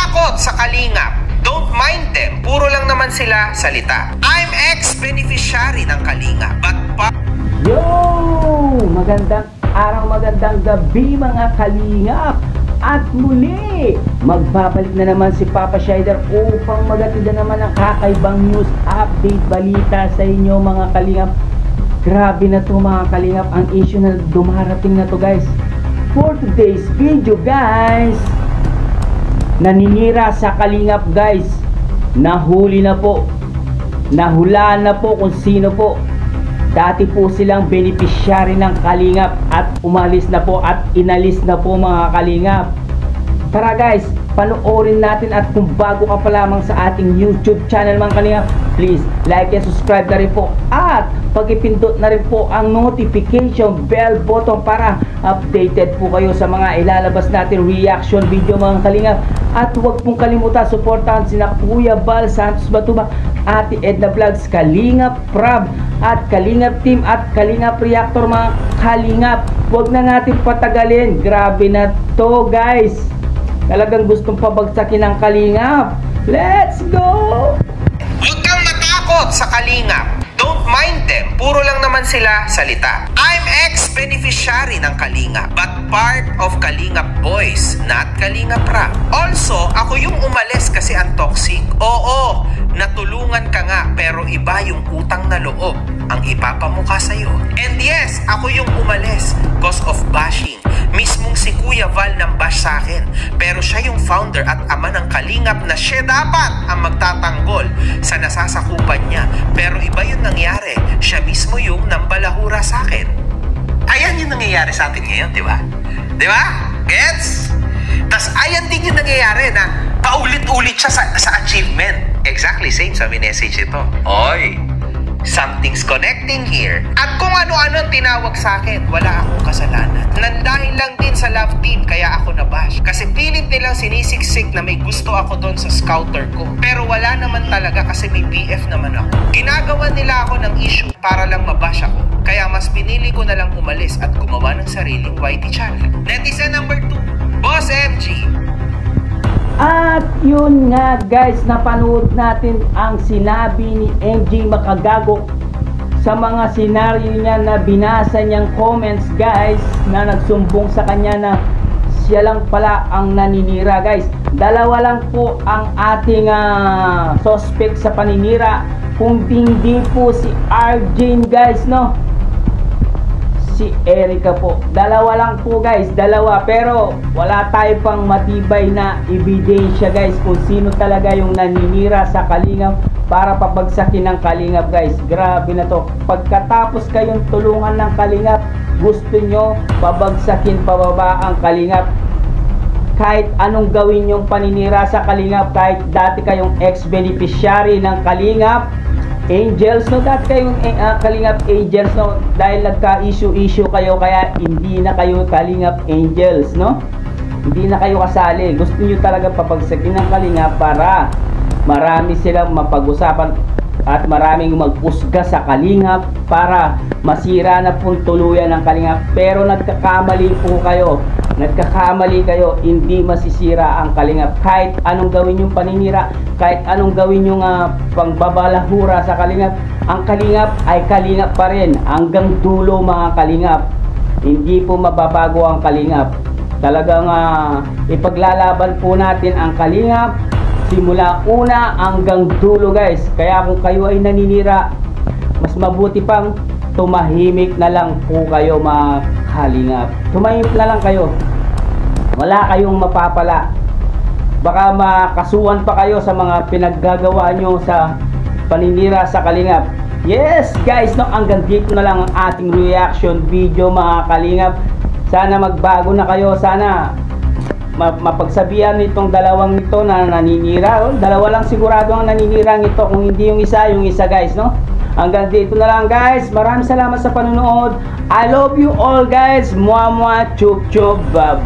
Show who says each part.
Speaker 1: natakot sa kalingap. Don't mind them, puro lang naman sila salita. I'm ex-beneficiary ng kalingap, but
Speaker 2: Yo! Magandang araw, magandang gabi mga kalingap. At muli, magbabalik na naman si Papa Shider upang magatid na naman ang kakaibang news update balita sa inyo mga kalingap. Grabe na to mga kalingap, ang issue na dumarating na to guys. For today's video guys, naninira sa kalingap guys. Nahuli na po, nahulaan na po kung sino po. Dati po silang beneficiary ng kalingap at umalis na po at inalis na po mga kalingap. Tara guys, panoorin natin, at kung bago ka pa lamang sa ating YouTube channel mga kalingap, please like and subscribe na rin po, at pag-ipindot na rin po ang notification bell button para updated po kayo sa mga ilalabas natin reaction video mga kalingap. At huwag pong kalimutan suportahan sina Kuya Val Santos Batuba, Ate Edna Vlogs, Kalingap Prab at Kalingap Team at Kalingap Reactor mga kalingap. Huwag na natin patagalin, grabe na to guys. Talagang gustong pabagsakin ng kalingap. Let's go!
Speaker 1: huwag kang matakot sa kalingap. Don't mind them, puro lang naman sila salita. I'm ex-beneficiary ng kalingap, but part of Kalingap Boys, not Kalingap Rap. Also, ako yung umalis kasi ang toxic. Oo, natulungan ka nga, pero iba yung utang na loob ang ipapamukha sa'yo. And yes, ako yung umalis cause of bashing. Mismong si Kuya Val nang bash sa akin, pero siya yung founder at ama ng kalingap na siya dapat ang magtatanggol sa nasasakupan niya. Pero iba yung nangyari, siya mismo yung nambalahura sa akin. Ayan yung nangyayari sa atin ngayon, di ba? Di ba? Gets? Tas ayan din yung nangyayari na paulit-ulit siya sa achievement. Exactly same sa message ito. Oy, something's connecting here. At kung ano-ano ang tinawag sa akin, wala akong kasalanan. Nandahil lang din sa love team, kaya ako nabash. Kasi pilit nilang sinisiksik na may gusto ako doon sa scouter ko. Pero wala naman talaga kasi may BF naman ako. Ginagawa nila ako ng issue para lang mabash ako. Kaya mas pinili ko na lang umalis at gumawa ng sariling YT channel. Netizen number 2, Boss MG.
Speaker 2: At yun nga guys, napanood natin ang sinabi ni MJ Makagago sa mga senaryo niya na binasa niyang comments guys, na nagsumbong sa kanya na siya lang pala ang naninira guys. Dalawa lang po ang ating suspect sa paninira, kung hindi po si Arjane guys, no? Si Erica po. Dalawa lang po guys, dalawa, pero wala tayo pang matibay na ebidensya guys kung sino talaga yung naninira sa kalingap para pabagsakin ng kalingap guys. Grabe na to. Pagkatapos kayong tulungan ng kalingap, gusto nyo pabagsakin pababa ang kalingap. Kahit anong gawin yung paninira sa kalingap, kahit dati kayong ex-beneficiary ng kalingap Angels, no? Dati kayong Kalingap Angels, no? Dahil nagka-issue kayo, kaya hindi na kayo Kalingap Angels, no? Hindi na kayo kasali. Gusto niyo talaga papagsakin ng kalingap para marami silang mapag-usapan at maraming mag-usga sa kalingap para masira na pong tuluyan ng kalingap. Pero nagkakamali po kayo. Nagkakamali kayo, hindi masisira ang kalingap. Kahit anong gawin yung paninira, kahit anong gawin yung pangbabalahura sa kalingap, ang kalingap ay kalingap pa rin hanggang dulo mga kalingap. Hindi po mababago ang kalingap. Talagang ipaglalaban po natin ang kalingap simula una hanggang dulo guys. Kaya kung kayo ay naninira, mas mabuti pang tumahimik na lang po kayo mga kalingap. Tumahimik na lang kayo. Wala kayong mapapala. Baka makasuhan pa kayo sa mga pinaggagawa nyo sa paninira sa kalingap. Yes guys, no, hanggang dito na lang ang ating reaction video mga kalingap. Sana magbago na kayo. Sana mapagsabihan nitong dalawang nito na naninira. Dalawa lang sigurado ang naninira nito, kung hindi yung isa guys, no? Hanggang dito na lang guys. Maraming salamat sa panonood. I love you all guys. Mwah mwah, chup chup, bye.